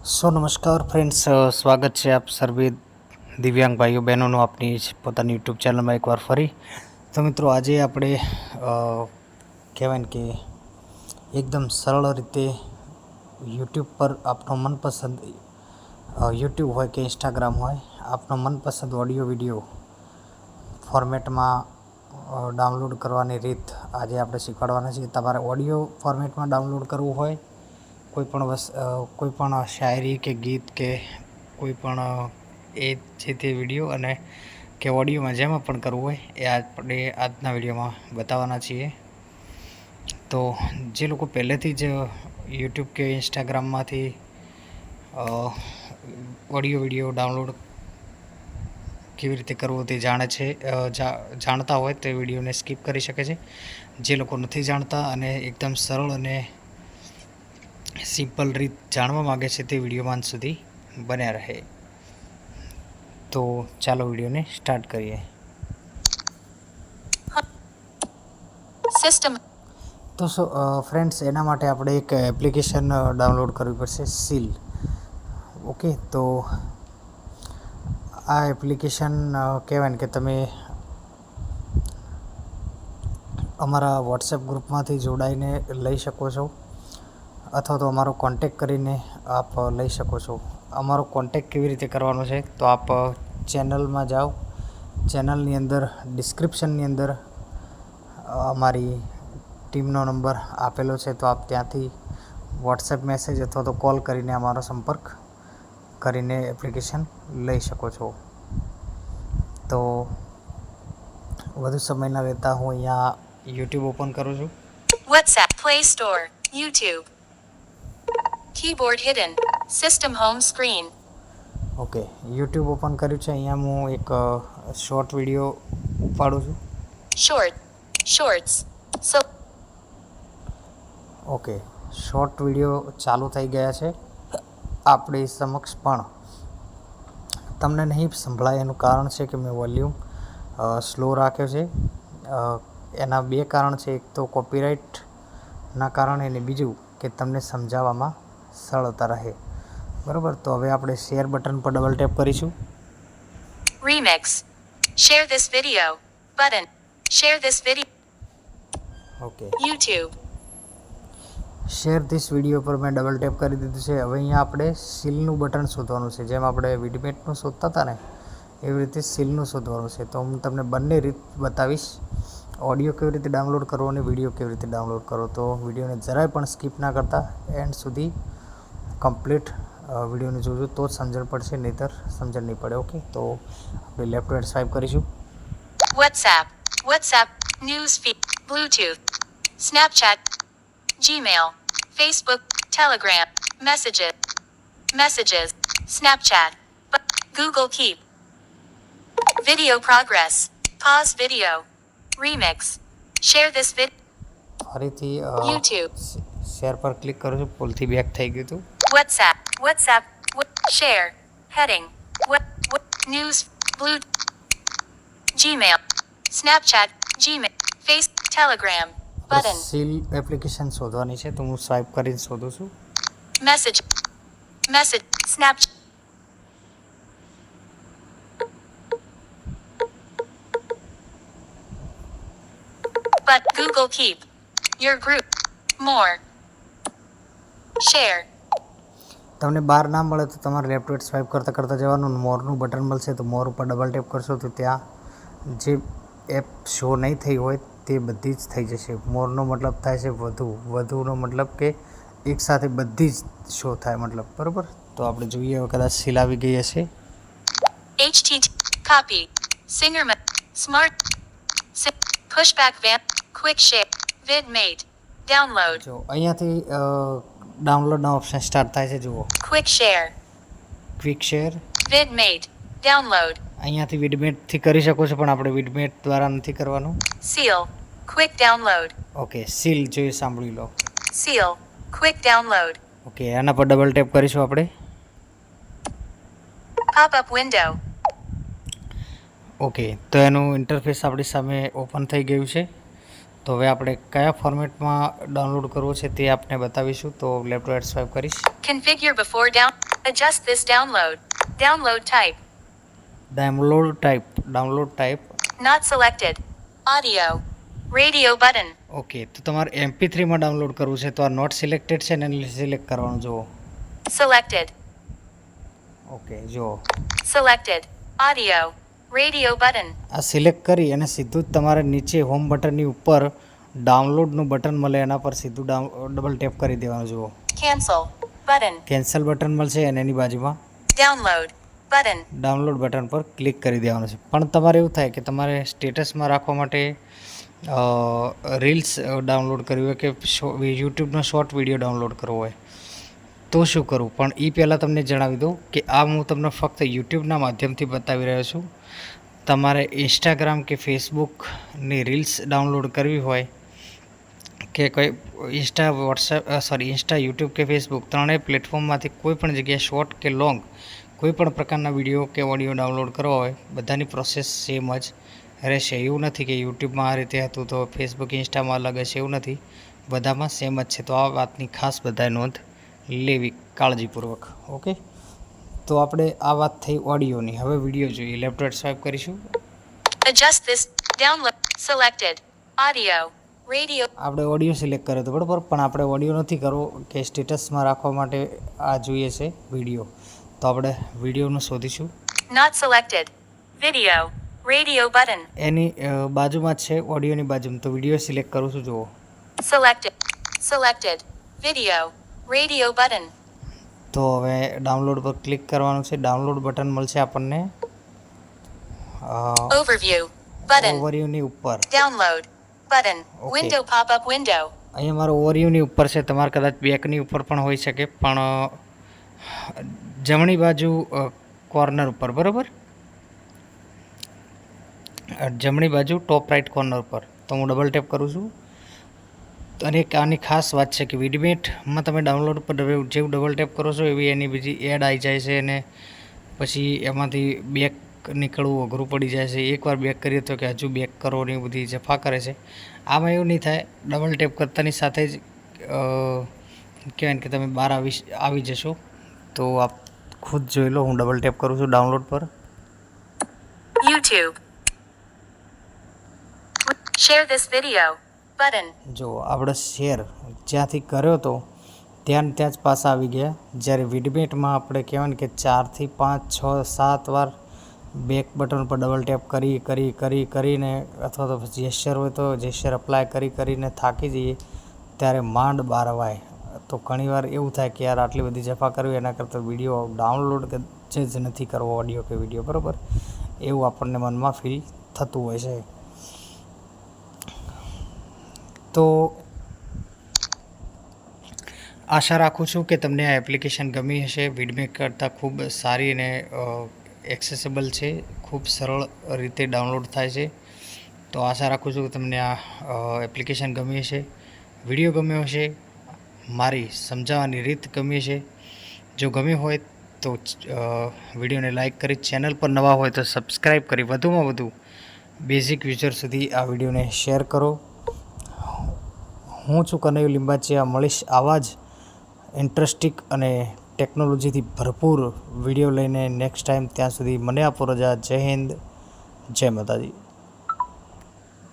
નમસ્કાર ફ્રેન્ડ્સ, સ્વાગત છે આપ સર્વે દિવ્યાંગ ભાઈઓ બહેનોનું આપની પોતાની યુટ્યુબ ચેનલમાં એકવાર ફરી. તો મિત્રો, આજે આપણે કહેવાય ને કે એકદમ સરળ રીતે યુટ્યુબ પર આપનો મનપસંદ યુટ્યુબ હોય કે ઇન્સ્ટાગ્રામ હોય, આપનો મનપસંદ ઓડિયો વિડીયો ફોર્મેટમાં ડાઉનલોડ કરવાની રીત આજે આપણે શીખવાડવાના છીએ. તમારે ઓડિયો ફોર્મેટમાં ડાઉનલોડ કરવું હોય, કોઈ પણ શાયરી કે ગીત કે કોઈ પણ એ જે તે વિડીયો અને કે ઓડિયોમાં જેમાં પણ કરવું હોય એ આપણે આજના વિડીયોમાં બતાવવાના છીએ. તો જે લોકો પહેલેથી જ યુટ્યુબ કે ઇન્સ્ટાગ્રામમાંથી ઓડિયો વિડીયો ડાઉનલોડ કેવી રીતે કરવો તે જાણતા હોય તો વિડીયોને સ્કીપ કરી શકે છે. જે લોકો નથી જાણતા અને એકદમ સરળ અને સિમ્પલ રીત જાણવા માગે છે તે વિડીયોમાં અંત સુધી બન્યા રહે. તો ચાલો વિડીયોને સ્ટાર્ટ કરીએ. સિસ્ટમ તો ફ્રેન્ડ્સ, એના માટે આપણે એક એપ્લિકેશન ડાઉનલોડ કરવી પડશે, સીલ. ઓકે, તો આ એપ્લિકેશન કહેવાય ને કે તમે અમારા વોટ્સએપ ગ્રુપમાંથી જોડાઈને લઈ શકો છો, અથવા તો અમારો કોન્ટેક કરીને આપ લઈ શકો છો. અમારો કોન્ટેક કેવી રીતે કરવાનો છે, તો આપ ચેનલમાં જાઓ. ચેનલની અંદર ડિસ્ક્રિપ્શનની અંદર અમારી ટીમનો નંબર આપેલો છે, તો આપ ત્યાંથી વોટ્સએપ મેસેજ અથવા તો કોલ કરીને અમારો સંપર્ક કરીને એપ્લિકેશન લઈ શકો છો. તો વધુ સમય ન લેતા હું અહીંયા યુટ્યુબ ઓપન કરું છું. WhatsApp, Play Store, YouTube. Keyboard hidden. System home screen. Okay, YouTube open કર્યું છે. અહીંયા હું એક શોર્ટ વિડીયો ઉપાડું છું. Shorts. So. Okay, short video ચાલુ થઈ ગયા છે આપણી સમક્ષ, પણ તમને નહીં સંભળાય એનું કારણ છે કે મેં વોલ્યુમ સ્લો રાખ્યો છે. એના બે કારણ છે. એક તો કોપીરાઇટના કારણે અને બીજું કે તમને સમજાવવામાં સરળતા રહે. બરાબર, તો હવે આપણે શેર બટન પર ડબલ ટેપ કરીશું. Remix. Share this video. Button. Share this video. Okay, YouTube. Share this video પર મેં ડબલ ટેપ કરી દીધું છે. હવે અહીંયા આપણે સીલનું બટન શોધવાનું છે. જેમ આપણે વિડમેટનું શોધતા હતા ને, એવી રીતે સીલનું શોધવાનું છે. તો હું તમને બંને રીત બતાવીશ, ઓડિયો કેવી રીતે ડાઉનલોડ કરવો અને વિડીયો કેવી રીતે ડાઉનલોડ કરવો. તો વિડીયોને જરાય પણ સ્કીપ ના કરતા એન્ડ સુધી કમ્પ્લીટ વિડીયોને જોજો, તો જ સમજણ પડશે, નહીંતર સમજણ નહીં પડે. ઓકે, તો આપણે લેફ્ટ હેન્ડ સ્વાઇપ કરીશું. WhatsApp, Newsfeed, Bluetooth, Snapchat, Gmail, Facebook, Telegram, Messages, Snapchat, Google Keep. Video progress. Pause video. Remix. Share this video. ફરીથી YouTube. શેર પર ક્લિક કરું છું. ભૂલથી બેક થઈ ગયું હતું. WhatsApp, share, heading, news, blue, Gmail, Snapchat, Gmail, Face, Telegram, button, seal application શોધવાની છે, તો હું સ્વાઇપ કરીને શોધું છું. message, Snapchat, but Google Keep, your group, more, share. તમને બાર ના મળે તો તમારે લેફ્ટ હેન્ડ સ્વાઇપ કરતાં જવાનું. મોરનું બટન મળશે તો મોર ઉપર ડબલ ટેપ કરશો તો ત્યાં જે એપ શો નહીં થઈ હોય તે બધી જ થઈ જશે. મોરનો મતલબ થાય છે વધુનો મતલબ કે એકસાથે બધી જ શો થાય, મતલબ. બરાબર, તો આપણે જોઈએ હવે કદાચ સીલ આવી ગઈ હશે. HTTP, copy, Singerman, smart, pushback van, quick share, vidmate, download. જો અહીંયાથી ડાઉનલોડનો ઓપ્શન સ્ટાર્ટ થાય છે. જુઓ, Quick share, quick share. vidmate, download. અહીંયાથી વિડમેટથી કરી શકો છો, પણ આપણે વિડમેટ દ્વારા નથી કરવાનું. Seal, quick download. Okay, seal જોઈએ, સાંભળી લો. Seal, quick download. ઓકે, આના પર ડબલ ટેપ કરીશું આપણે. Pop-up window. ઓકે, તો એનું ઇન્ટરફેસ આપણી સામે ઓપન થઈ ગયું છે. તો હવે આપણે કયા ફોર્મેટમાં ડાઉનલોડ કરવો છે તે આપને બતાવીશું. તો લેફ્ટ રાઇટ સ્વાઇપ કરીશ. Configure before down. Adjust this download. Download type. Download type Not selected. Audio. Radio button. Okay. તો તમારે MP3માં ડાઉનલોડ કરવું છે તો આ નોટ સિલેક્ટેડ છે ને એને સિલેક્ટ કરવાનું જુઓ. Selected. ઓકે જુઓ Selected. Audio. Radio button. આ સિલેક્ટ કરી અને સીધું જ તમારે નીચે હોમ બટનની ઉપર ડાઉનલોડનું બટન મળે એના પર સીધું ડબલ ટેપ કરી દેવાનું જુઓ. Cancel. Button. કેન્સલ બટન મળશે અને એની બાજુમાં Download. Button. ડાઉનલોડ બટન પર ક્લિક કરી દેવાનું છે. પણ તમારે એવું થાય કે તમારે સ્ટેટસમાં રાખવા માટે રીલ્સ ડાઉનલોડ કરવી હોય કે યુટ્યુબનો શોર્ટ વિડીયો ડાઉનલોડ કરવો હોય તો શું કરવું, પણ એ પહેલાં તમને જણાવી દઉં કે આ હું તમને ફક્ત યુટ્યુબના માધ્યમથી બતાવી રહ્યો છું. તમારે ઇન્સ્ટાગ્રામ કે ફેસબુકની રીલ્સ ડાઉનલોડ કરવી હોય કે કોઈ ઇન્સ્ટા યુટ્યુબ કે ફેસબુક ત્રણેય પ્લેટફોર્મમાંથી કોઈ પણ જગ્યાએ શોર્ટ કે લોંગ કોઈ પણ પ્રકારના વિડીયો કે ઓડિયો ડાઉનલોડ કરવા હોય બધાની પ્રોસેસ સેમ જ રહેશે. એવું નથી કે યુટ્યુબમાં આ રીતે હતું તો ફેસબુક ઇન્સ્ટામાં અલગ હશે, એવું નથી, બધામાં સેમ જ છે. તો આ વાતની ખાસ બધાએ નોંધ લેવી કાળજીપૂર્વક. ઓકે, તો આપણે આ વાત થઈ ઓડિયોની. હવે વિડીયો જોઈએ. લેફ્ટ રાઇટ સ્વાઇપ કરીશું. Adjust this. Download. Selected. Audio. Radio. આપણે ઓડિયો સિલેક્ટ કર્યો હતો બરાબર, પણ આપણે ઓડિયો નથી કરવો કે સ્ટેટસમાં રાખવા માટે આ જોઈએ છે વિડીયો. તો આપણે વિડીયોનું શોધીશું. Not selected. Video. Radio button. એની બાજુમાં જ છે, ઓડિયોની બાજુમાં. તો વિડીયો સિલેક્ટ કરું છું જુઓ. Selected. Selected. Video. Radio button. તો હવે ડાઉનલોડ પર ક્લિક કરવાનું છે. ડાઉનલોડ બટન મળશે આપણને Overview. Button. ઓવરવ્યુની ઉપર. Download. Button. Okay. Window pop-up window. અહીંયા મારો ઓવરવ્યુની ઉપર છે. તમારે કદાચ બેકની ઉપર પણ હોઈ શકે, પણ જમણી બાજુ કોર્નર ઉપર બરાબર, જમણી બાજુ ટોપ રાઇટ કોર્નર પર. તો હું ડબલ ટેપ કરું છું. અને આની ખાસ વાત છે કે વિડમેટમાં તમે ડાઉનલોડ પર જેવું ડબલ ટેપ કરો છો એવી એની બીજી એડ આવી જાય છે અને પછી એમાંથી બેક નીકળવું અઘરું પડી જાય છે. એકવાર બેક કરીએ તો કે હજુ બેક કરો ને એ બધી જફા કરે છે. આમાં એવું નહીં થાય. ડબલ ટેપ કરતાની સાથે જ કહેવાય ને કે તમે બહાર આવી જશો. તો આપ ખુદ જોઈ લો. હું ડબલ ટેપ કરું છું ડાઉનલોડ પર. YouTube. Share this video. Button. જો આપણે શેર જ્યાંથી કર્યો તો ત્યાં જ પાછા આવી ગયા. જ્યારે વિડમેટમાં આપણે કહેવાય ને કે 4 થી 5 6 7 વાર બેક બટન પર ડબલ ટેપ કરીને અથવા તો જેસ્ચર હોય તો જેસ્ચર અપ્લાય કરીને થાકી જઈએ ત્યારે માંડ બહાર અવાય. તો ઘણીવાર એવું થાય કે યાર આટલી બધી જફા કરવી એના કરતાં વિડીયો ડાઉનલોડ જ નથી કરવો, ઓડિયો કે વિડીયો બરાબર, એવું આપણને મનમાં ફીલ થતું હોય છે. તો આશા રાખું છું કે તમને આ એપ્લિકેશન ગમી હશે. વિડમેટ કરતાં ખૂબ સારી અને એક્સેસેબલ છે, ખૂબ સરળ રીતે ડાઉનલોડ થાય છે. તો આશા રાખું છું કે તમને આ એપ્લિકેશન ગમી હશે, વિડીયો ગમ્યો હશે, મારી સમજાવવાની રીત ગમી હશે. જો ગમ્યું હોય તો વિડીયોને લાઇક કરી, ચેનલ પર નવા હોય તો સબસ્ક્રાઈબ કરી વધુમાં વધુ બેઝિક યુઝર સુધી આ વિડીયોને શેર કરો. હું છું કનૈયું લીંબાચિયા. મળીશ આવા જ ઇન્ટરેસ્ટિંગ અને ટેકનોલોજીથી ભરપૂર વિડીયો લઈને નેક્સ્ટ ટાઈમ. ત્યાં સુધી મને આપો રજા. જય હિન્દ, જય માતાજી.